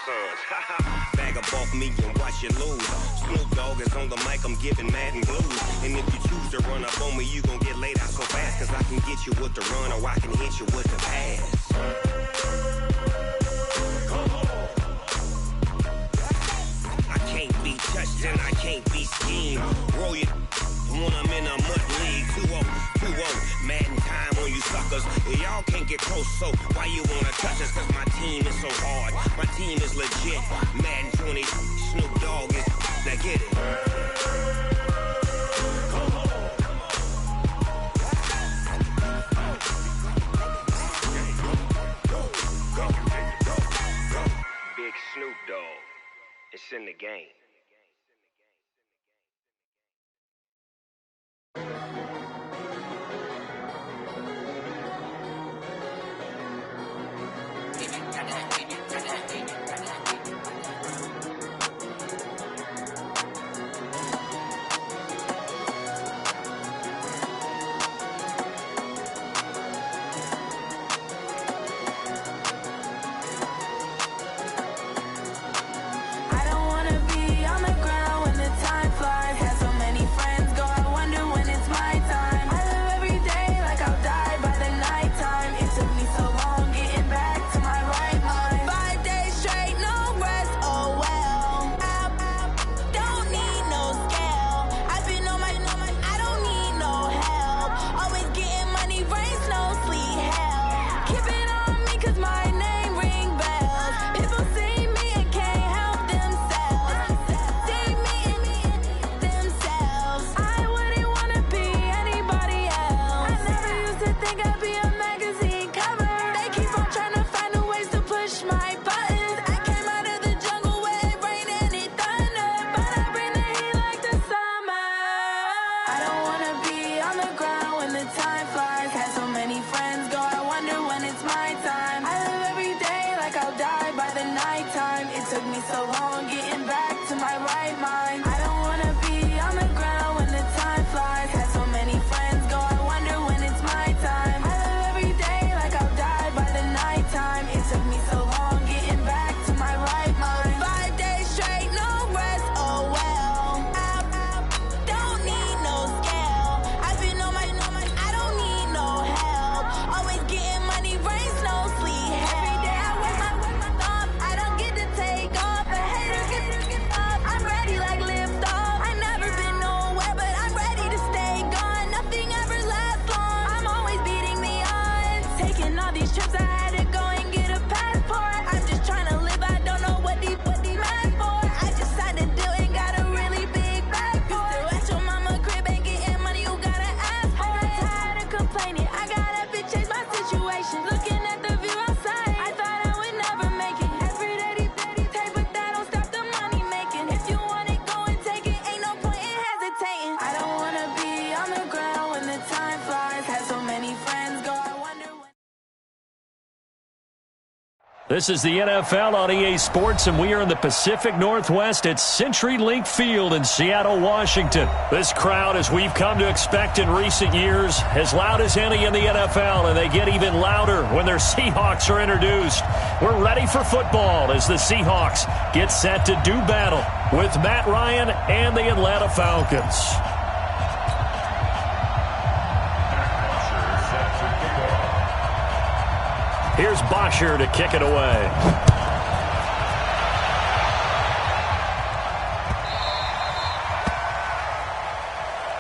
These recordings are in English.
sons. Bag up off me and watch you lose. Snoop Dogg is on the mic, I'm giving mad and blues. And if you choose to run up on me, you gon' get laid out so fast. Cause I can get you with the run or I can hit you with the pass. I can't be touched and I can't be schemed. Roll you when I'm in a mud league. 2-0, 2-0, mad in time on you suckers. Y'all can't get close, so why you wanna touch us? Cause my team is so hard, my team is legit. Madden 20, Snoop Dogg is, now get it. Big Snoop Dogg, it's in the game. This is the NFL on EA Sports, and we are in the Pacific Northwest at CenturyLink Field in Seattle, Washington. This crowd, as we've come to expect in recent years, as loud as any in the NFL, and they get even louder when their Seahawks are introduced. We're ready for football as the Seahawks get set to do battle with Matt Ryan and the Atlanta Falcons. Here's Bosher to kick it away.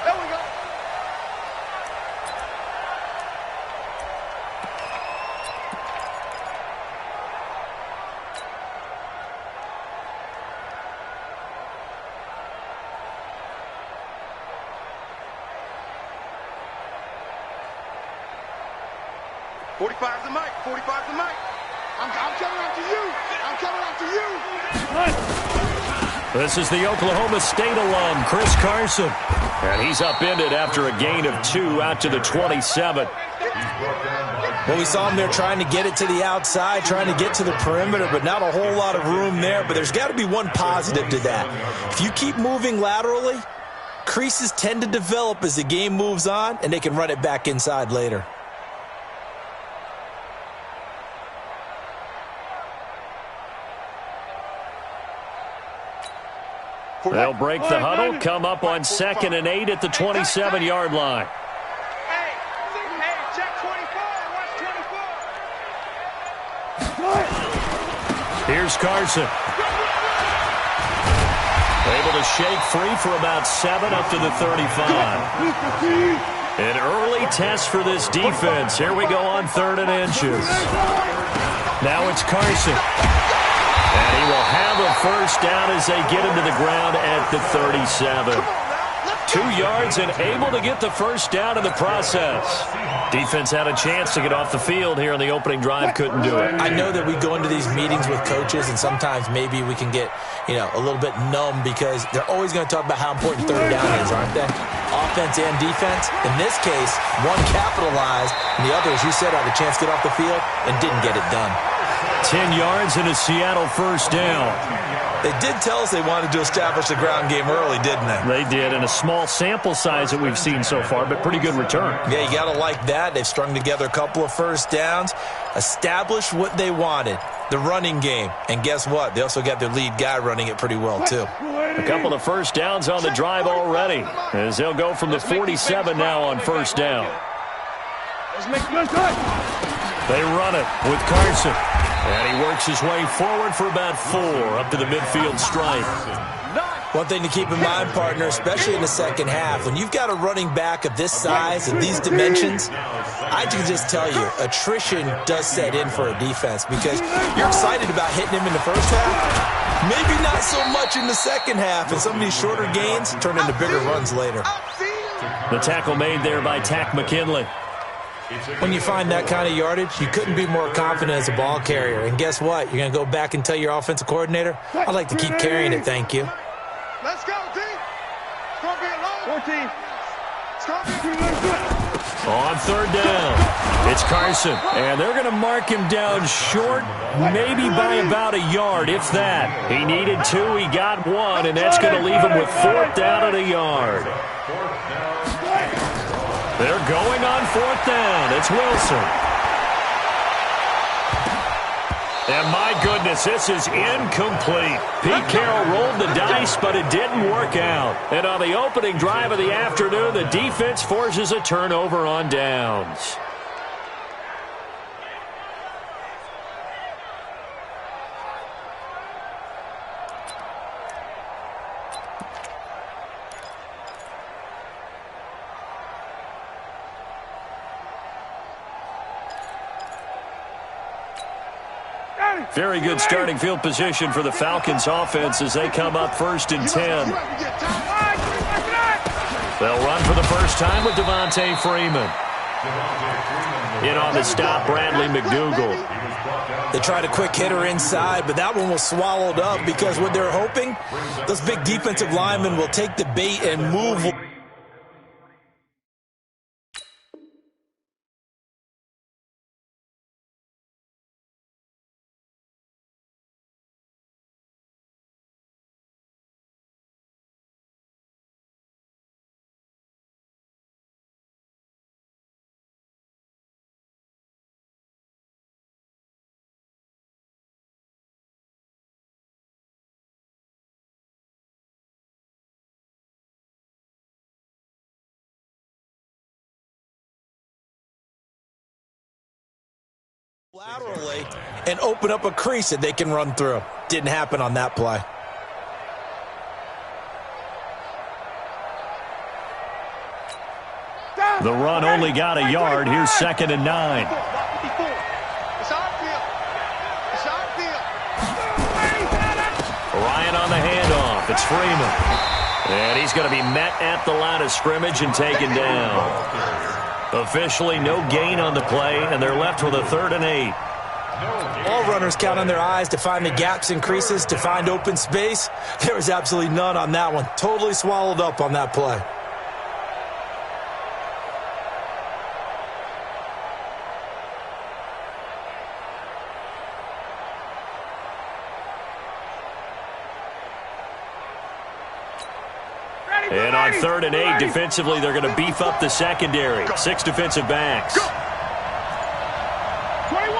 There we go. "45's the mic. 45's the mic. I'm coming after you. I'm coming after you." This is the Oklahoma State alum, Chris Carson. And he's upended after a gain of 2 out to the 27. Well, we saw him there trying to get it to the outside, trying to get to the perimeter, but not a whole lot of room there. But there's got to be one positive to that. If you keep moving laterally, creases tend to develop as the game moves on, and they can run it back inside later. They'll break the huddle, come up on 2nd and 8 at the 27-yard line. Hey, check 24. Watch 24. Here's Carson. Able to shake free for about 7 up to the 35. An early test for this defense. Here we go on 3rd and inches. Now it's Carson. And he will have a first down as they get him to the ground at the 37. 2 yards and able to get the first down in the process. Defense had a chance to get off the field here on the opening drive, couldn't do it. I know that we go into these meetings with coaches, and sometimes maybe we can get, a little bit numb because they're always going to talk about how important 3rd down is, aren't they? Offense and defense. In this case, one capitalized, and the other, as you said, had a chance to get off the field and didn't get it done. 10 yards and a Seattle first down. They did tell us they wanted to establish the ground game early, didn't they? They did, and a small sample size that we've seen so far, but pretty good return. Yeah, you got to like that. They've strung together a couple of first downs, established what they wanted, the running game. And guess what? They also got their lead guy running it pretty well, too. A couple of first downs on the drive already, as they'll go from the 47 now on first down. They run it with Carson. And he works his way forward for about 4 up to the midfield stripe. One thing to keep in mind, partner, especially in the second half, when you've got a running back of this size and these dimensions, I can just tell you, attrition does set in for a defense because you're excited about hitting him in the first half, maybe not so much in the second half, and some of these shorter gains turn into bigger runs later. The tackle made there by Tack McKinley. When you find that kind of yardage, you couldn't be more confident as a ball carrier. And guess what? You're going to go back and tell your offensive coordinator, I'd like to keep carrying it, thank you. Let's go, team. It's going to be a long 14. It's going to be on 3rd down, it's Carson. And they're going to mark him down short, maybe by about a yard, if that. He needed 2, he got 1, and that's going to leave him with 4th down and a yard. They're going on 4th down. It's Wilson. And my goodness, this is incomplete. Pete Carroll rolled the dice, but it didn't work out. And on the opening drive of the afternoon, the defense forces a turnover on downs. Very good starting field position for the Falcons offense as they come up 1st and 10. They'll run for the first time with Devontae Freeman. In on the stop, Bradley McDougald. They tried a quick hitter inside, but that one was swallowed up because what they're hoping, those big defensive linemen will take the bait and move. Laterally and open up a crease that they can run through. Didn't happen on that play. The run only got a yard. Here's 2nd and 9. Ryan on the handoff. It's Freeman. And he's going to be met at the line of scrimmage and taken down. Officially no gain on the play, and they're left with a 3rd and 8. All runners count on their eyes to find the gaps and creases, to find open space. There was absolutely none on that one. Totally swallowed up on that play. And on 3rd and 8, defensively, they're going to beef up the secondary. 6 defensive backs. 21.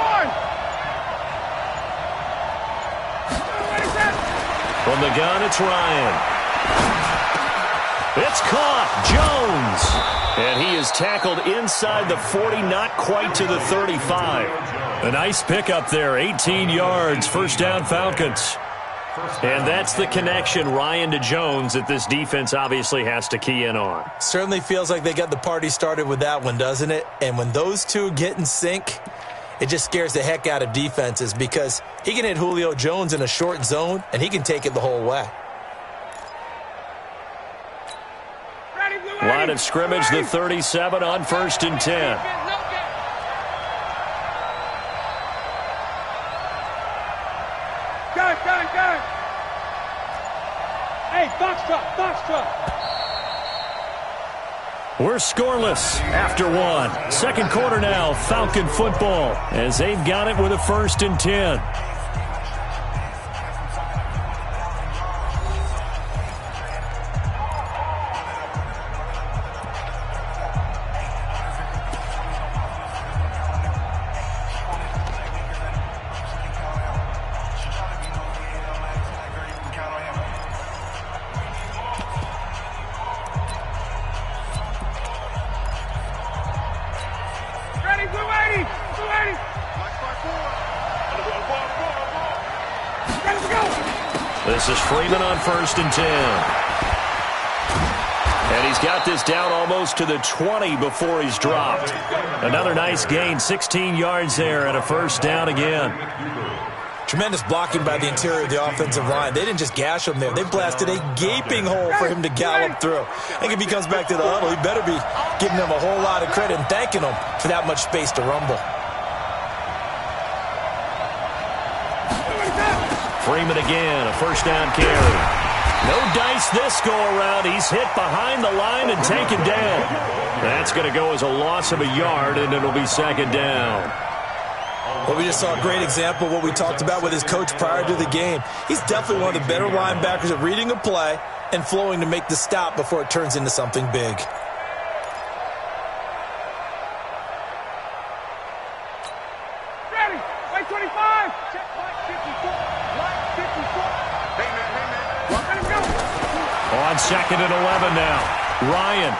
From the gun, it's Ryan. It's caught. Jones. And he is tackled inside the 40, not quite to the 35. A nice pickup there, 18 yards, first down Falcons. And that's the connection, Ryan, to Jones, that this defense obviously has to key in on. Certainly feels like they got the party started with that one, doesn't it? And when those two get in sync, it just scares the heck out of defenses because he can hit Julio Jones in a short zone, and he can take it the whole way. Line of scrimmage, the 37 on 1st and 10. Go. Hey, box truck. We're scoreless after one. Second quarter now, Falcon football, as they've got it with a 1st and 10. This is Freeman on 1st and 10. And he's got this down almost to the 20 before he's dropped. Another nice gain, 16 yards there, and a first down again. Tremendous blocking by the interior of the offensive line. They didn't just gash him there. They blasted a gaping hole for him to gallop through. I think if he comes back to the huddle, he better be giving them a whole lot of credit and thanking them for that much space to rumble. Freeman again, a first down carry. No dice this go-around. He's hit behind the line and taken down. That's going to go as a loss of a yard, and it'll be second down. Well, we just saw a great example of what we talked about with his coach prior to the game. He's definitely one of the better linebackers at reading a play and flowing to make the stop before it turns into something big. Ready, white 25. Check white 54. White 54. Hey, man. Let him go. On 2nd and 11 now. Ryan.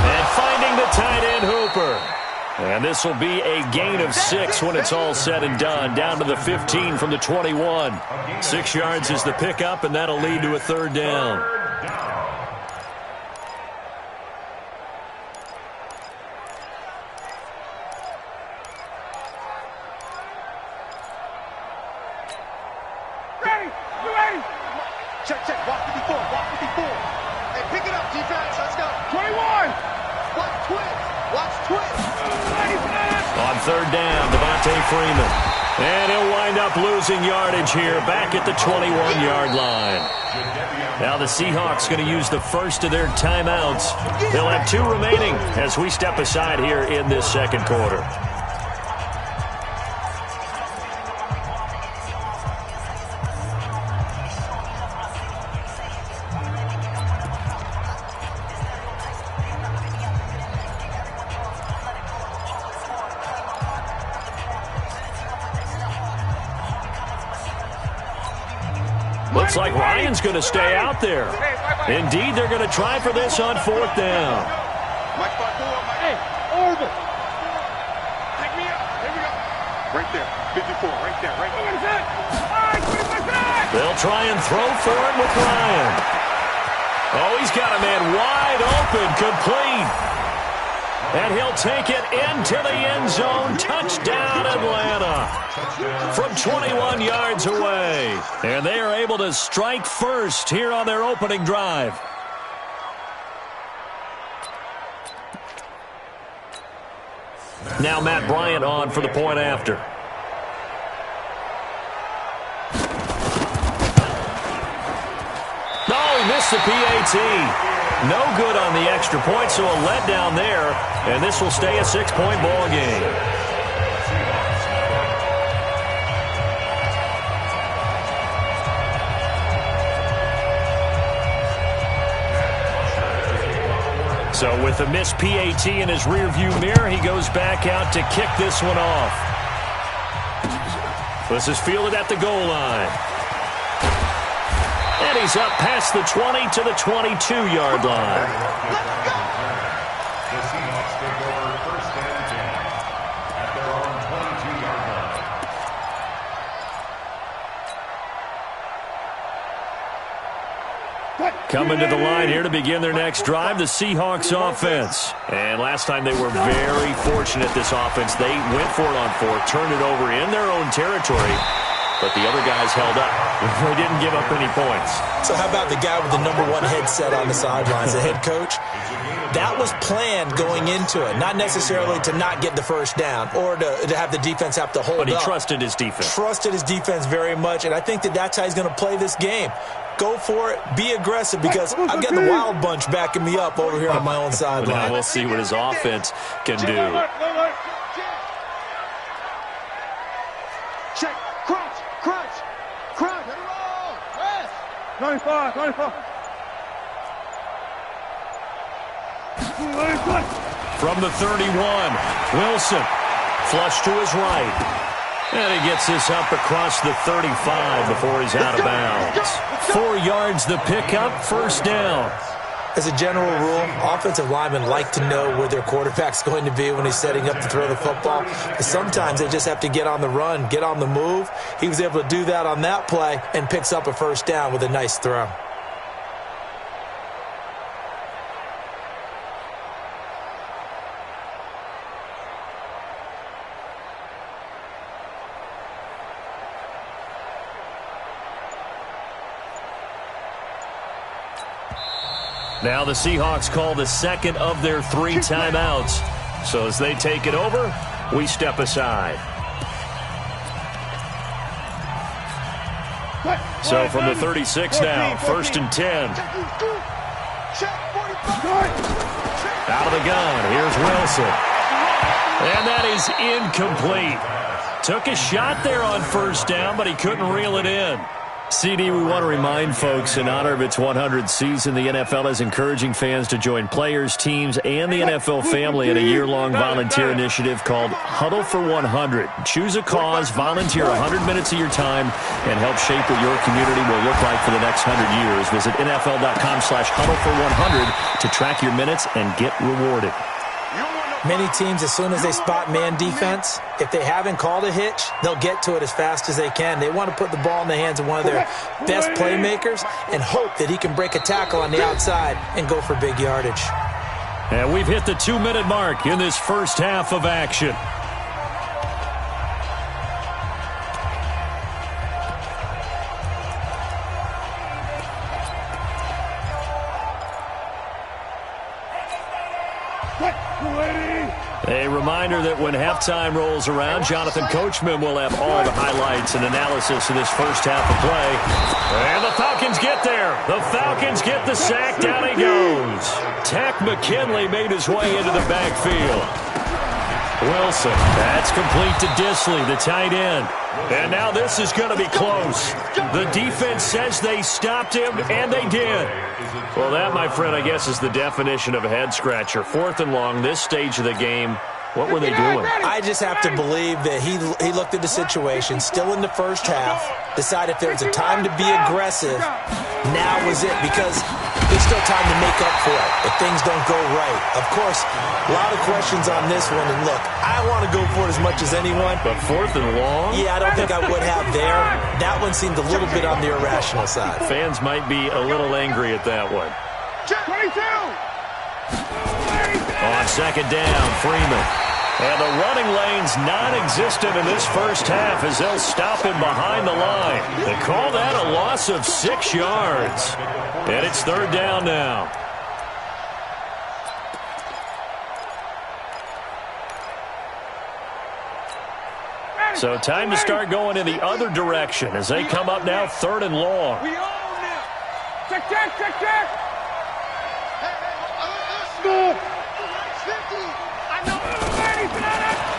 And finding the tight end Hooper. And this will be a gain of 6 when it's all said and done. Down to the 15 from the 21. 6 yards is the pickup, and that'll lead to a third down. Ready. Check. Walk 54. Hey, pick it up, defense. Let's go. 21. Watch twist. On third down, Devontae Freeman. And he'll wind up losing yardage here back at the 21-yard line. Now the Seahawks going to use the first of their timeouts. They'll have 2 remaining as we step aside here in this second quarter. Looks like Ryan's going to stay out there. Indeed, they're going to try for this on 4th down. Hey, Orville. Take me up. Here we go. Right there. 54. Right there. They'll try and throw for it with Ryan. Oh, he's got a man wide open, complete. And he'll take it into the end zone. Touchdown, Atlanta. From 21 yards away. And they are able to strike first here on their opening drive. Now Matt Bryant on for the point after. Oh, he missed the PAT. No good on the extra point, so a letdown there, and this will stay a 6-point ball game. So with a missed PAT in his rearview mirror, he goes back out to kick this one off. This is fielded at the goal line. And he's up past the 20 to the 22-yard line. The Seahawks take over first and 10 at their own 22-yard line. Coming to the line here to begin their next drive, the Seahawks offense. And last time they were very fortunate, this offense. They went for it on fourth, turned it over in their own territory, but the other guys held up. They didn't give up any points. So how about the guy with the #1 headset on the sidelines, the head coach? That was planned going into it, not necessarily to not get the first down or to have the defense have to hold up. But he trusted his defense. Trusted his defense very much, and I think that's how he's going to play this game. Go for it. Be aggressive, because I've got the Wild Bunch backing me up over here on my own sideline. Now we'll see what his offense can do. Check. Crunch. 95. From the 31, Wilson, flush to his right. And he gets this up across the 35 before he's out of bounds. 4 yards the pickup, first down. As a general rule, offensive linemen like to know where their quarterback's going to be when he's setting up to throw the football. But sometimes they just have to get on the run, get on the move. He was able to do that on that play and picks up a first down with a nice throw. Now the Seahawks call the second of their 3 timeouts. So as they take it over, we step aside. So from the 36 now, first and 10. Out of the gun, here's Wilson. And that is incomplete. Took a shot there on first down, but he couldn't reel it in. CD, we want to remind folks, in honor of its 100th season, the NFL is encouraging fans to join players, teams, and the NFL family in a year-long volunteer initiative called Huddle for 100. Choose a cause, volunteer 100 minutes of your time, and help shape what your community will look like for the next 100 years. Visit NFL.com/huddle-for-100 to track your minutes and get rewarded. Many teams, as soon as they spot man defense, if they haven't called a hitch, they'll get to it as fast as they can. They want to put the ball in the hands of one of their best playmakers and hope that he can break a tackle on the outside and go for big yardage. And we've hit the 2-minute mark in this first half of action. A reminder that when halftime rolls around, Jonathan Coachman will have all the highlights and analysis of this first half of play. And the Falcons get there. The Falcons get the sack. Down he goes. Tack McKinley made his way into the backfield. Wilson, that's complete to Disley, the tight end. And now this is going to be close. The defense says they stopped him, and they did. Well, that, my friend, I guess is the definition of a head-scratcher. 4th and long, this stage of the game. What were they doing? I just have to believe that he looked at the situation, still in the first half, decided if there was a time to be aggressive, now was it, because there's still time to make up for it if things don't go right. Of course, a lot of questions on this one, and look, I want to go for it as much as anyone. But 4th and long? Yeah, I don't think I would have there. That one seemed a little bit on the irrational side. Fans might be a little angry at that one. 22! On second down, Freeman. And the running lane's non-existent in this first half as they'll stop him behind the line. They call that a loss of 6 yards. And it's 3rd down now. So time to start going in the other direction as they come up now 3rd and long. We own it! Check!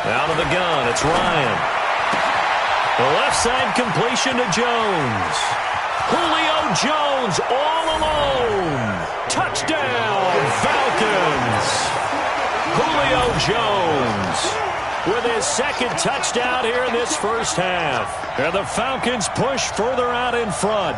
Out of the gun, it's Ryan. The left side completion to Jones. Julio Jones all alone. Touchdown, Falcons. Julio Jones with his 2nd touchdown here in this first half. And the Falcons push further out in front.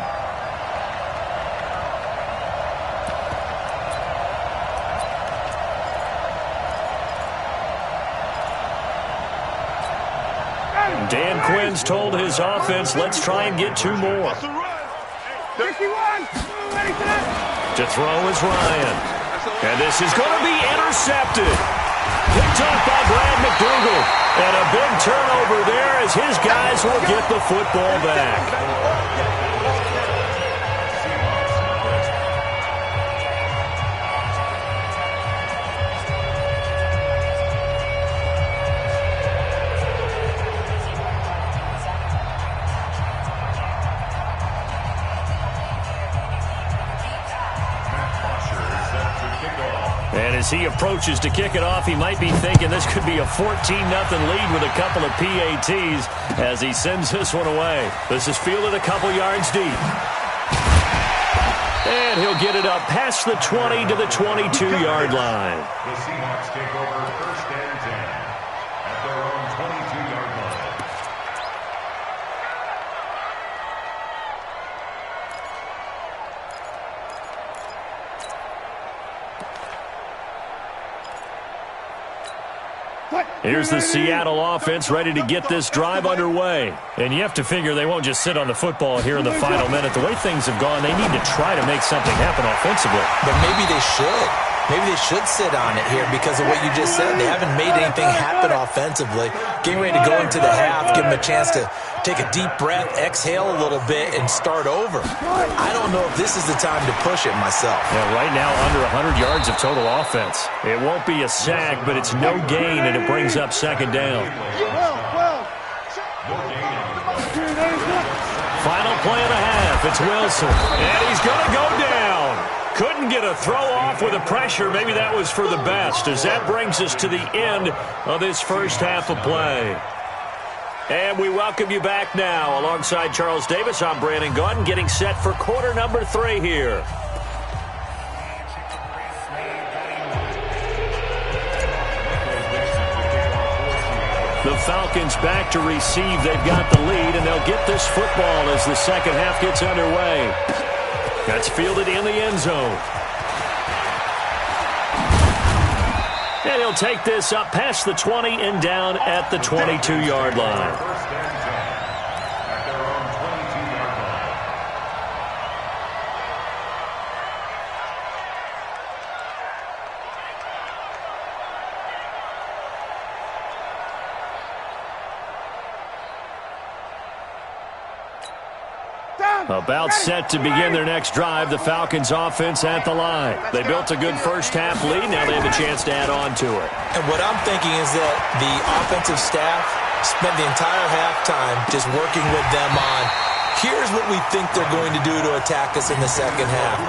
Dan Quinn's told his offense, let's try and get 2 more. 61. To throw is Ryan. And this is going to be intercepted. Picked off by Brad McDougal. And a big turnover there as his guys will get the football back. And as he approaches to kick it off, he might be thinking this could be a 14-0 lead with a couple of PATs as he sends this one away. This is fielded a couple yards deep. And he'll get it up past the 20 to the 22-yard line. The Seahawks take over 1st and 10 at their own 22-yard line. Here's the Seattle offense ready to get this drive underway. And you have to figure they won't just sit on the football here in the final minute. The way things have gone, they need to try to make something happen offensively. But maybe they should. Maybe they should sit on it here because of what you just said. They haven't made anything happen offensively. Getting ready to go into the half, give them a chance to take a deep breath, exhale a little bit, and start over. I don't know if this is the time to push it myself. Yeah, right now under 100 yards of total offense. It won't be a sack, but it's no gain, and it brings up 2nd down. Final play of the half. It's Wilson, and he's going to go down. Couldn't get a throw off with the pressure. Maybe that was for the best, as that brings us to the end of this first half of play. And we welcome you back now. Alongside Charles Davis, I'm Brandon Gaudin, getting set for quarter number 3 here. The Falcons back to receive. They've got the lead, and they'll get this football as the second half gets underway. That's fielded in the end zone. And he'll take this up past the 20 and down at the 22-yard line. 1st and 10 at their own 22-yard line. About set to begin their next drive, the Falcons offense at the line. They built a good first half lead. Now they have a chance to add on to it. And what I'm thinking is that the offensive staff spent the entire halftime just working with them on, here's what we think they're going to do to attack us in the second half.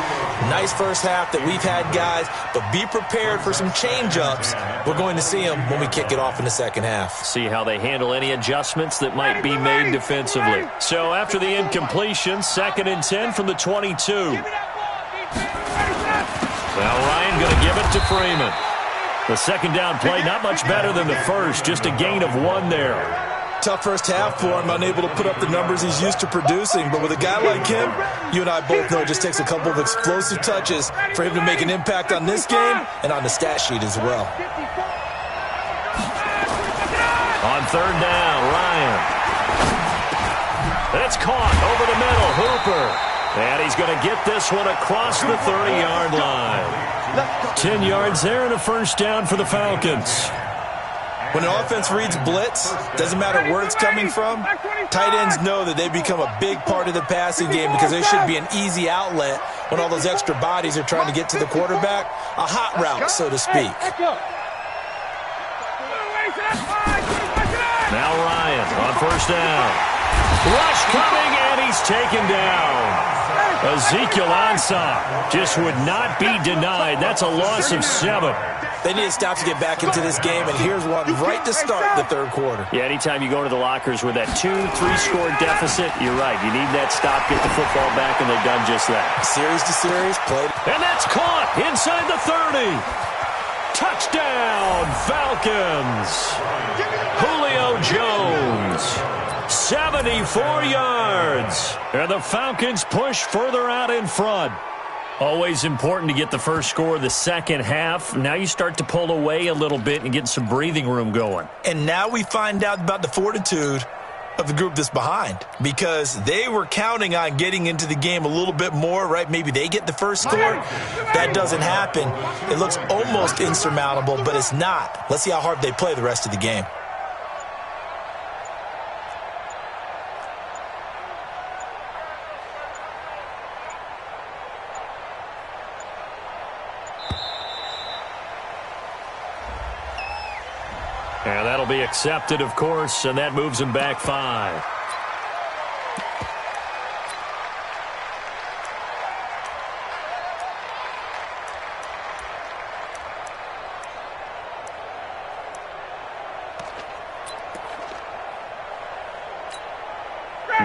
Nice first half that we've had, guys, but be prepared for some change-ups. We're going to see them when we kick it off in the second half. See how they handle any adjustments that might be made defensively. So after the incompletion, 2nd and 10 from the 22. Well, Ryan going to give it to Freeman. The second down play, not much better than the first, just a gain of 1 there. Tough first half for him, unable to put up the numbers he's used to producing. But with a guy like him, you and I both know it just takes a couple of explosive touches for him to make an impact on this game and on the stat sheet as well. On 3rd down, Ryan. That's caught over the middle, Hooper. And he's going to get this one across the 30-yard line. 10 yards there and a first down for the Falcons. When an offense reads blitz, doesn't matter where it's coming from, tight ends know that they become a big part of the passing game because there should be an easy outlet when all those extra bodies are trying to get to the quarterback. A hot route, so to speak. Now Ryan on 1st down. Rush coming, and he's taken down. Ezekiel Ansah just would not be denied. That's a loss of 7. They need to stop to get back into this game, and here's one right to start the third quarter. Yeah, anytime you go to the lockers with that 2-3-score deficit, you're right. You need that stop, get the football back, and they've done just that. Series to series, played. And that's caught inside the 30. Touchdown, Falcons. Julio Jones, 74 yards. And the Falcons push further out in front. Always important to get the first score of the second half. Now you start to pull away a little bit and get some breathing room going. And now we find out about the fortitude of the group that's behind because they were counting on getting into the game a little bit more, right? Maybe they get the first score. That doesn't happen. It looks almost insurmountable, but it's not. Let's see how hard they play the rest of the game. And that'll be accepted, of course, and that moves him back 5.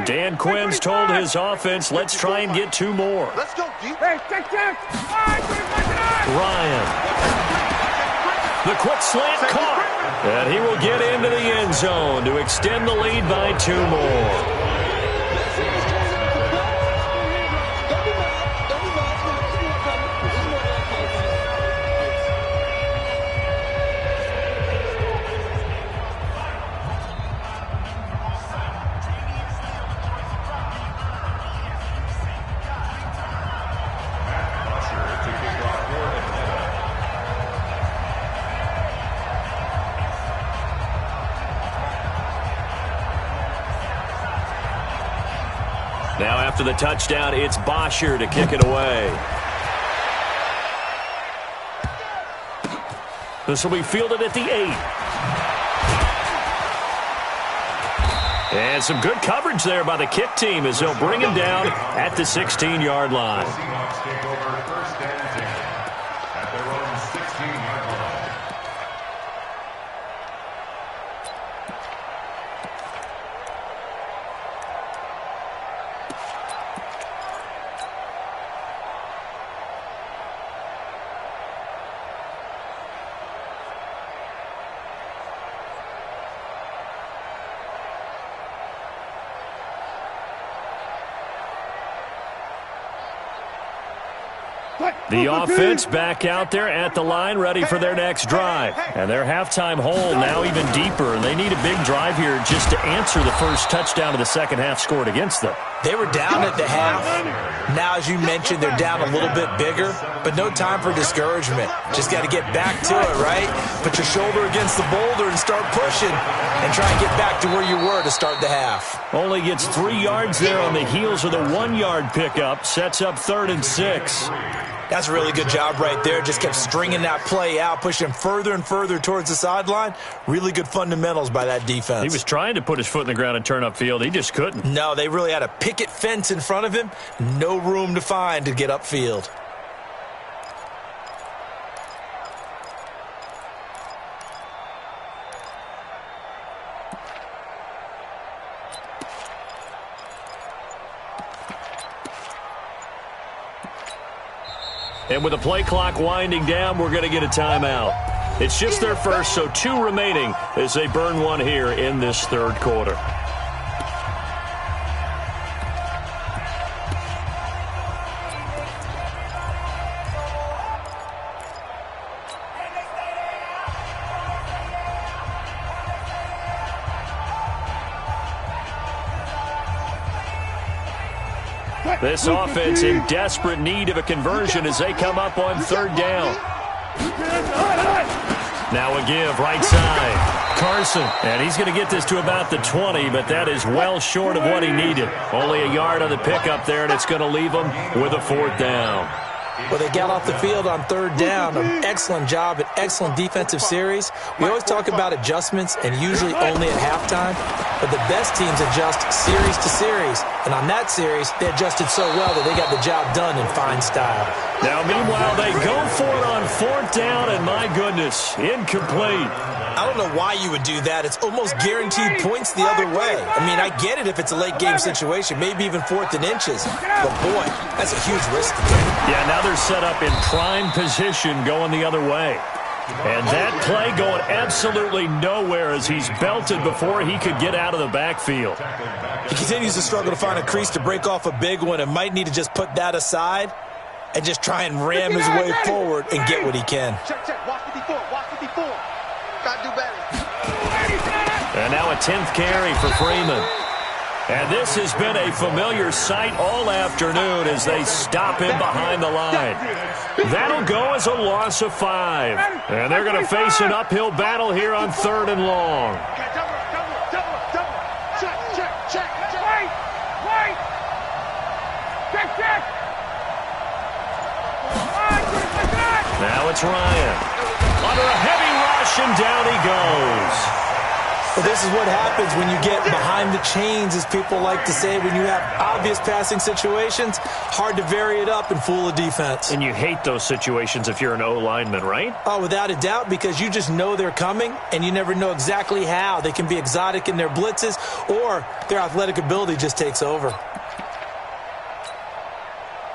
Dan Quinn's told his offense, let's try and get 2 more. Let's go, G. Ryan. The quick slant caught. And he will get into the end zone to extend the lead by 2 more. Now after the touchdown, it's Bosher to kick it away. This will be fielded at the 8. And some good coverage there by the kick team as they'll bring him down at the 16-yard line. Seahawks take over 1st and 10 at their own 16-yard line. The offense back out there at the line, ready for their next drive. And their halftime hole now even deeper. And they need a big drive here just to answer the first touchdown of the second half scored against them. They were down at the half. Now, as you mentioned, they're down a little bit bigger, but no time for discouragement. Just got to get back to it, right? Put your shoulder against the boulder and start pushing and try and get back to where you were to start the half. Only gets 3 yards there on the heels of the 1-yard pickup. Sets up 3rd and 6. That's a really good job right there. Just kept stringing that play out, pushing further and further towards the sideline. Really good fundamentals by that defense. He was trying to put his foot in the ground and turn upfield. He just couldn't. No, they really had a picket fence in front of him. No room to find to get upfield. And with the play clock winding down, we're going to get a timeout. It's just their first, so 2 remaining as they burn 1 here in this 3rd quarter. This offense in desperate need of a conversion as they come up on 3rd down. Now a give, right side. Carson, and he's going to get this to about the 20, but that is well short of what he needed. Only a yard on the pickup there, and it's going to leave him with a 4th down. Well, they got off the field on 3rd down. An excellent job, an excellent defensive series. We always talk about adjustments, and usually only at halftime. But the best teams adjust series to series. And on that series, they adjusted so well that they got the job done in fine style. Now, meanwhile, they go for it on 4th down, and my goodness, incomplete. I don't know why you would do that. It's almost guaranteed points the other way. I mean, I get it if it's a late-game situation, maybe even 4th and inches. But, boy, that's a huge risk to take. Yeah, now they're set up in prime position going the other way. And that play going absolutely nowhere as he's belted before he could get out of the backfield. He continues to struggle to find a crease to break off a big one and might need to just put that aside and just try and ram his way forward and get what he can. Check, check. Watch 54. Watch 54. Gotta do better. And now a 10th carry for Freeman. And this has been a familiar sight all afternoon as they stop him behind the line. That'll go as a loss of 5. And they're going to face an uphill battle here on 3rd and long. Now it's Ryan. Under a heavy rush, and down he goes. Well, this is what happens when you get behind the chains, as people like to say. When you have obvious passing situations, hard to vary it up and fool a defense. And you hate those situations if you're an O-lineman, right? Oh, without a doubt, because you just know they're coming, and you never know exactly how. They can be exotic in their blitzes, or their athletic ability just takes over.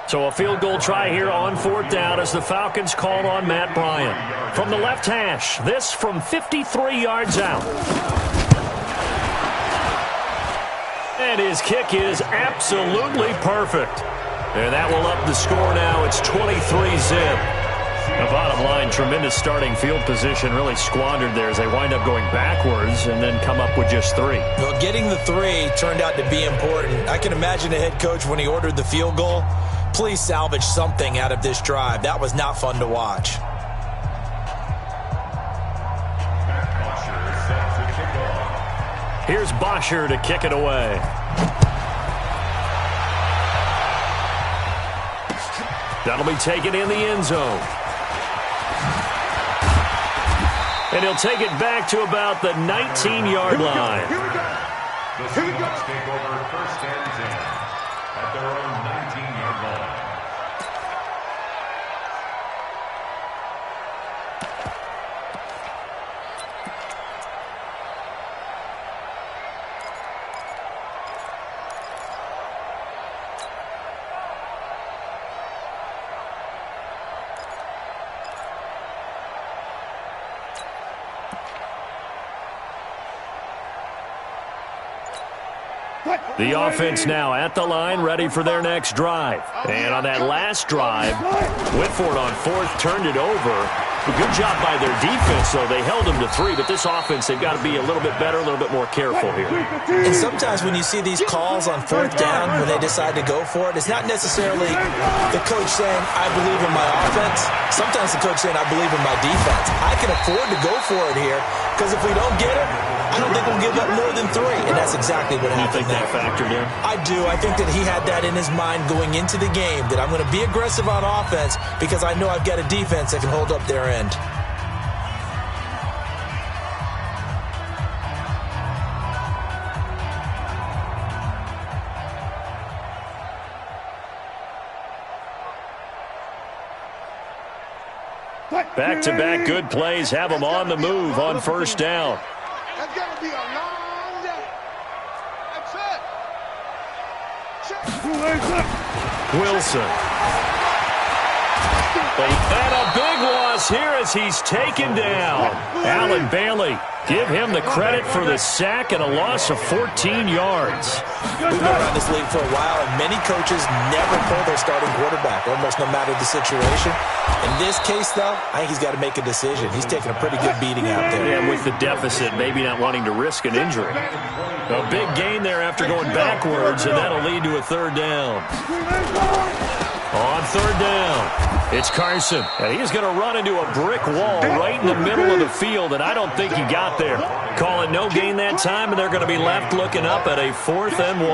So a field goal try here on 4th down as the Falcons called on Matt Bryant. From the left hash, this from 53 yards out. And his kick is absolutely perfect. And that will up the score now. It's 23-zip. The bottom line, tremendous starting field position, really squandered there as they wind up going backwards and then come up with just 3. Well, getting the 3 turned out to be important. I can imagine the head coach when he ordered the field goal. Please salvage something out of this drive. That was not fun to watch. Here's Bosher to kick it away. That'll be taken in the end zone. And he'll take it back to about the 19-yard line. Here we go. The Seahawks take over 1st and 10 at their own 19-yard line. The offense now at the line, ready for their next drive. And on that last drive, Whitford on 4th turned it over. A good job by their defense, though. They held them to 3, but this offense, they've got to be a little bit better, a little bit more careful here. And sometimes when you see these calls on 4th down, when they decide to go for it, it's not necessarily the coach saying, I believe in my offense. Sometimes the coach saying, I believe in my defense. I can afford to go for it here, because if we don't get it, I don't think we'll give up more than 3, and that's exactly what happened. You think that factored in? I do. I think that he had that in his mind going into the game, that I'm going to be aggressive on offense because I know I've got a defense that can hold up their end. Back-to-back good plays have them on the move on 1st down. That's got to be a long day. That's it. Wilson. And a big loss here as he's taken down. Alan Bailey, give him the credit for the sack and a loss of 14 yards. We've been around this league for a while, and many coaches never pull their starting quarterback, almost no matter the situation. In this case, though, I think he's got to make a decision. He's taking a pretty good beating out there. Yeah, with the deficit, maybe not wanting to risk an injury. A big gain there after going backwards, and that'll lead to a 3rd down. On 3rd down, it's Carson, and he's going to run into a brick wall right in the middle of the field, and I don't think he got there. Call it no gain that time, and they're going to be left looking up at a 4th and 1.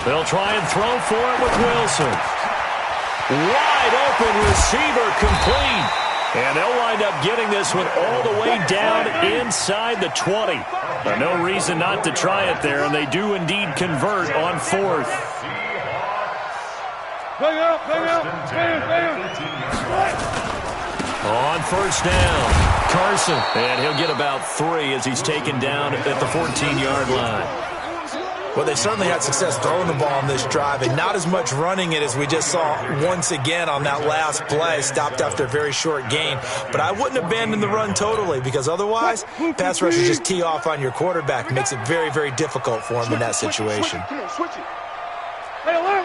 They'll try and throw for it with Wilson. Wide open receiver complete. And they'll wind up getting this one all the way down inside the 20. But no reason not to try it there, and they do indeed convert on 4th. On 1st down, Carson. And he'll get about 3 as he's taken down at the 14-yard line. Well, they certainly had success throwing the ball on this drive, and not as much running it as we just saw once again on that last play. Stopped after a very short gain. But I wouldn't abandon the run totally, because otherwise, pass rushers just tee off on your quarterback. Makes it very, very difficult for him in that situation. Come on, switch it. Hey, alert.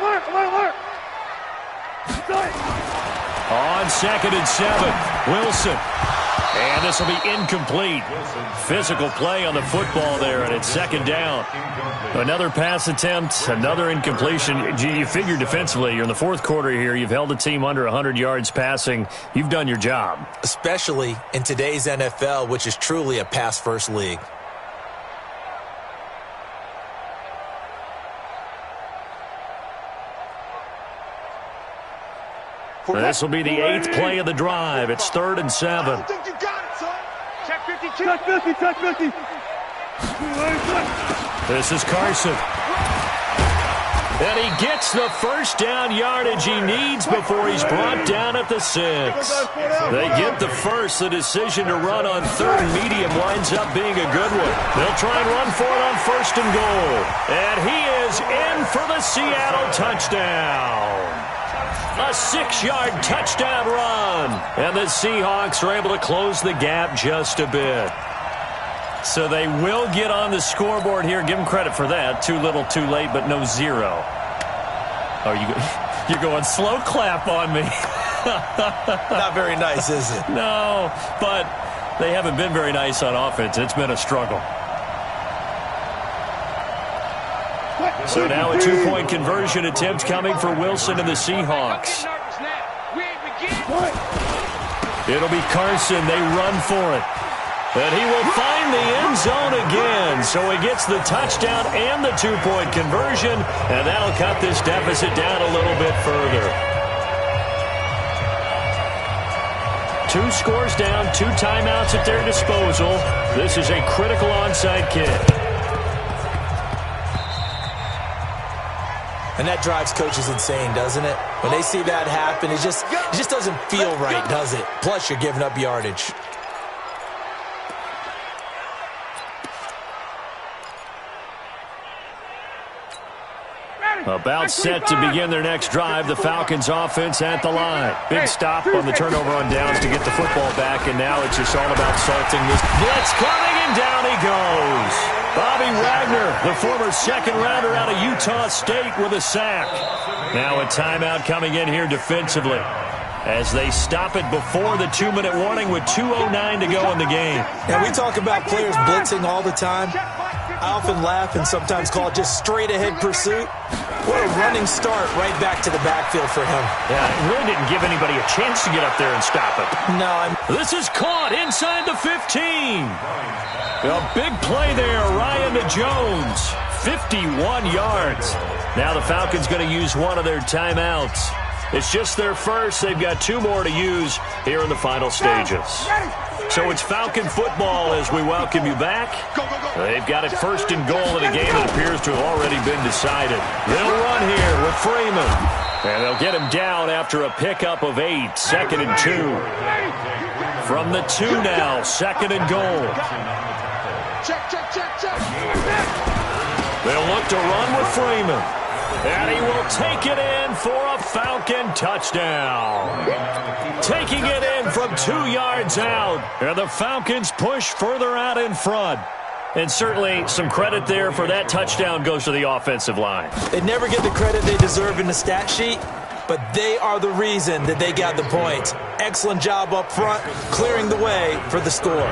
On 2nd and 7, Wilson. And this will be incomplete. Physical play on the football there, and it's 2nd down. Another pass attempt, another incompletion. You figure defensively, you're in the 4th quarter here. You've held the team under 100 yards passing. You've done your job. Especially in today's NFL, which is truly a pass-first league. This will be the 8th play of the drive. It's 3rd and 7. I think you got it, son. Check 50, check 50, check 50. This is Carson. And he gets the first down yardage he needs before he's brought down at the 6. They get the first. The decision to run on 3rd and medium winds up being a good one. They'll try and run for it on 1st and goal. And he is in for the Seattle touchdown. A 6-yard touchdown run. And the Seahawks are able to close the gap just a bit. So they will get on the scoreboard here. Give them credit for that. Too little, too late, but no 0. Oh, you're going slow clap on me. Not very nice, is it? No, but they haven't been very nice on offense. It's been a struggle. So now a 2-point conversion attempt coming for Wilson and the Seahawks. It'll be Carson. They run for it. And he will find the end zone again. So he gets the touchdown and the 2-point conversion. And that'll cut this deficit down a little bit further. 2 scores down, 2 timeouts at their disposal. This is a critical onside kick. And that drives coaches insane, doesn't it? When they see that happen, it just doesn't feel right, does it? Plus, you're giving up yardage. About set to begin their next drive. The Falcons offense at the line. Big stop on the turnover on downs to get the football back, and now it's just all about salting this. Blitz coming, and down he goes. Bobby Wagner, the former 2nd rounder out of Utah State, with a sack. Now a timeout coming in here defensively as they stop it before the 2-minute warning with 2:09 to go in the game. And we talk about players blitzing all the time. I often laugh and sometimes call it just straight-ahead pursuit. What a running start right back to the backfield for him. Yeah, it really didn't give anybody a chance to get up there and stop it. No. This is caught inside the 15. A big play there, Ryan to Jones. 51 yards. Now the Falcons going to use one of their timeouts. It's just their first. They've got 2 more to use here in the final stages. So it's Falcon football as we welcome you back. They've got it 1st and goal in a game that appears to have already been decided. They'll run here with Freeman. And they'll get him down after a pickup of 8. 2nd and 2. From the 2 now, 2nd and goal. They'll look to run with Freeman. And he will take it in for a Falcon touchdown. Taking it in from 2 yards out. And the Falcons push further out in front. And certainly some credit there for that touchdown goes to the offensive line. They never get the credit they deserve in the stat sheet, but they are the reason that they got the points. Excellent job up front, clearing the way for the score.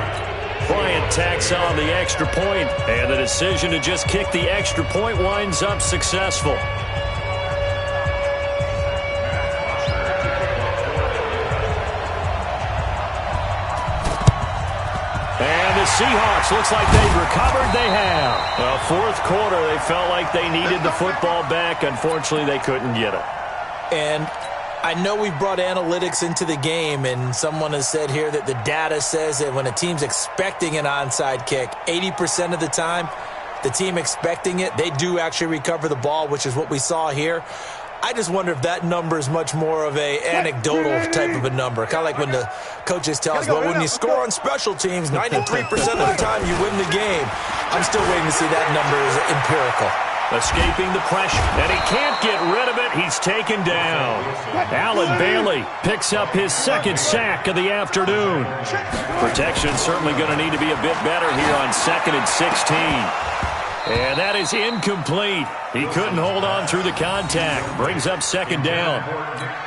Bryant tacks on the extra point, and the decision to just kick the extra point winds up successful. And the Seahawks, looks like they've recovered. They have. Well, 4th quarter, they felt like they needed the football back. Unfortunately, they couldn't get it. And I know we've brought analytics into the game, and someone has said here that the data says that when a team's expecting an onside kick, 80% of the time, the team expecting it, they do actually recover the ball, which is what we saw here. I just wonder if that number is much more of a anecdotal type of a number. Kind of like when the coaches tell us, well, when you score on special teams, 93% of the time you win the game. I'm still waiting to see that number is empirical. Escaping the pressure, and he can't get rid of it. He's taken down. Allen Bailey picks up his 2nd sack of the afternoon. Protection certainly going to need to be a bit better here on 2nd and 16. And that is incomplete. He couldn't hold on through the contact. Brings up second down.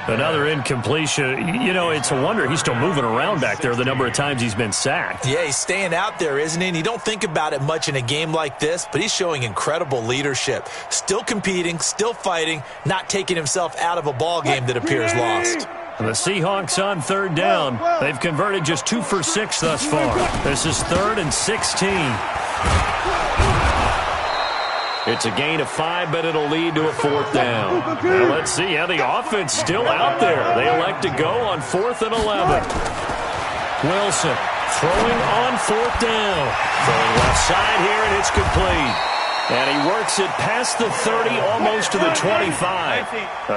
Another incompletion. You know, it's a wonder he's still moving around back there the number of times he's been sacked. Yeah, he's staying out there, isn't he? And you don't think about it much in a game like this, but he's showing incredible leadership. Still competing, still fighting, not taking himself out of a ball game that appears lost. The Seahawks on third down. They've converted just 2 for 6 thus far. This is 3rd and 16. It's a gain of 5, but it'll lead to a 4th down. Now let's see how the offense still out there. They elect to go on 4th and 11. Wilson throwing on 4th down. Throwing left side here, and it's complete. And he works it past the 30, almost to the 25.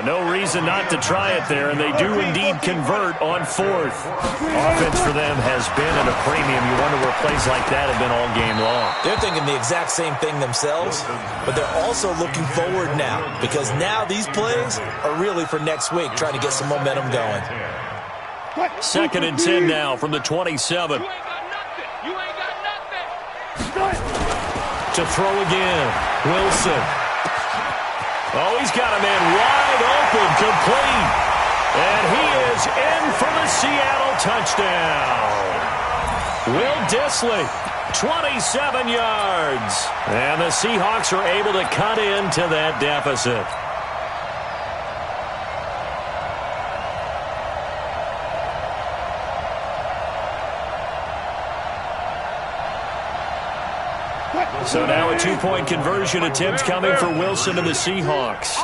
No reason not to try it there, and they do indeed convert on 4th. Offense for them has been at a premium. You wonder where plays like that have been all game long. They're thinking the exact same thing themselves, but they're also looking forward now, because now these plays are really for next week, trying to get some momentum going. 2nd and 10 now from the 27. To throw again. Wilson. Oh, he's got a man wide open, complete. And he is in for the Seattle touchdown. Will Dissly, 27 yards. And the Seahawks are able to cut into that deficit. So now a 2-point conversion attempt coming for Wilson and the Seahawks.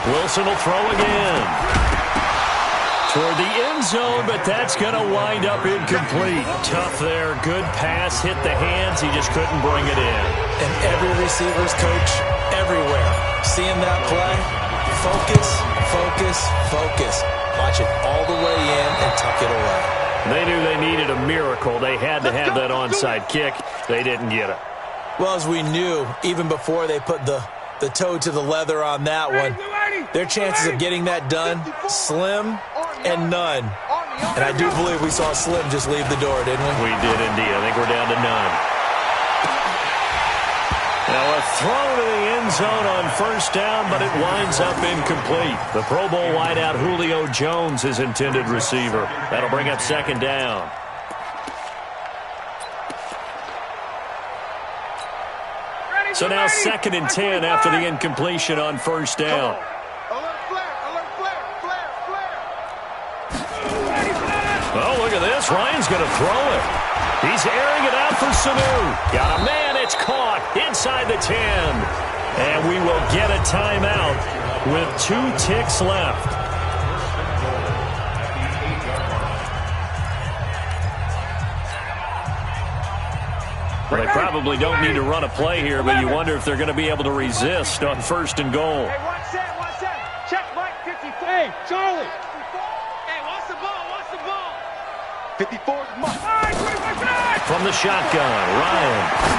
Wilson will throw again. Toward the end zone, but that's going to wind up incomplete. Tough there. Good pass. Hit the hands. He just couldn't bring it in. And every receiver's coach everywhere. Seeing that play, focus, focus, focus. Watch it all the way in and tuck it away. They knew they needed a miracle. They had to have that onside kick. They didn't get it. Well, as we knew, even before they put the toe to the leather on that one, their chances of getting that done, slim and none. And I do believe we saw Slim just leave the door, didn't we? We did indeed. I think we're down to none. Now a throw to the end zone on 1st down, but it winds up incomplete. The Pro Bowl wideout Julio Jones is intended receiver. That'll bring up 2nd down. So now 2nd and 10 after the incompletion on 1st down. Oh, look at this. Ryan's going to throw it. He's airing it out for Sanu. Got a man. It's caught inside the 10. And we will get a timeout with 2 ticks left. Well, they probably don't need to run a play here, but you wonder if they're going to be able to resist on 1st and goal. Hey, 1 set. Check Mike, 54. Hey, Charlie. Hey, what's the ball? 54 is Mike. From the shotgun, Ryan.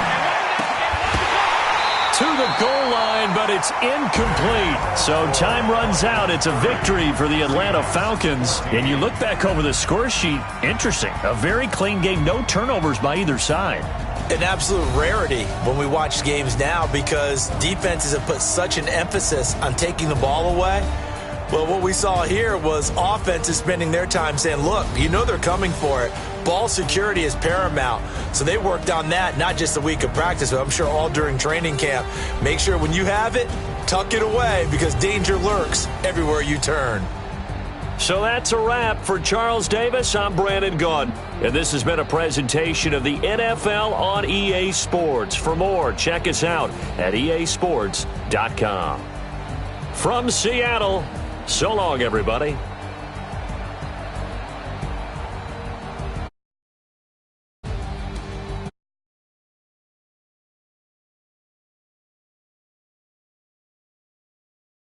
To the goal line, but it's incomplete. So time runs out. It's a victory for the Atlanta Falcons. And you look back over the score sheet, interesting. A very clean game, no turnovers by either side. An absolute rarity when we watch games now because defenses have put such an emphasis on taking the ball away. Well, what we saw here was offenses spending their time saying, look, you know they're coming for it. Ball security is paramount. So they worked on that, not just a week of practice, but I'm sure all during training camp. Make sure when you have it, tuck it away because danger lurks everywhere you turn. So that's a wrap for Charles Davis. I'm Brandon Gunn, and this has been a presentation of the NFL on EA Sports. For more, check us out at easports.com. From Seattle, so long, everybody.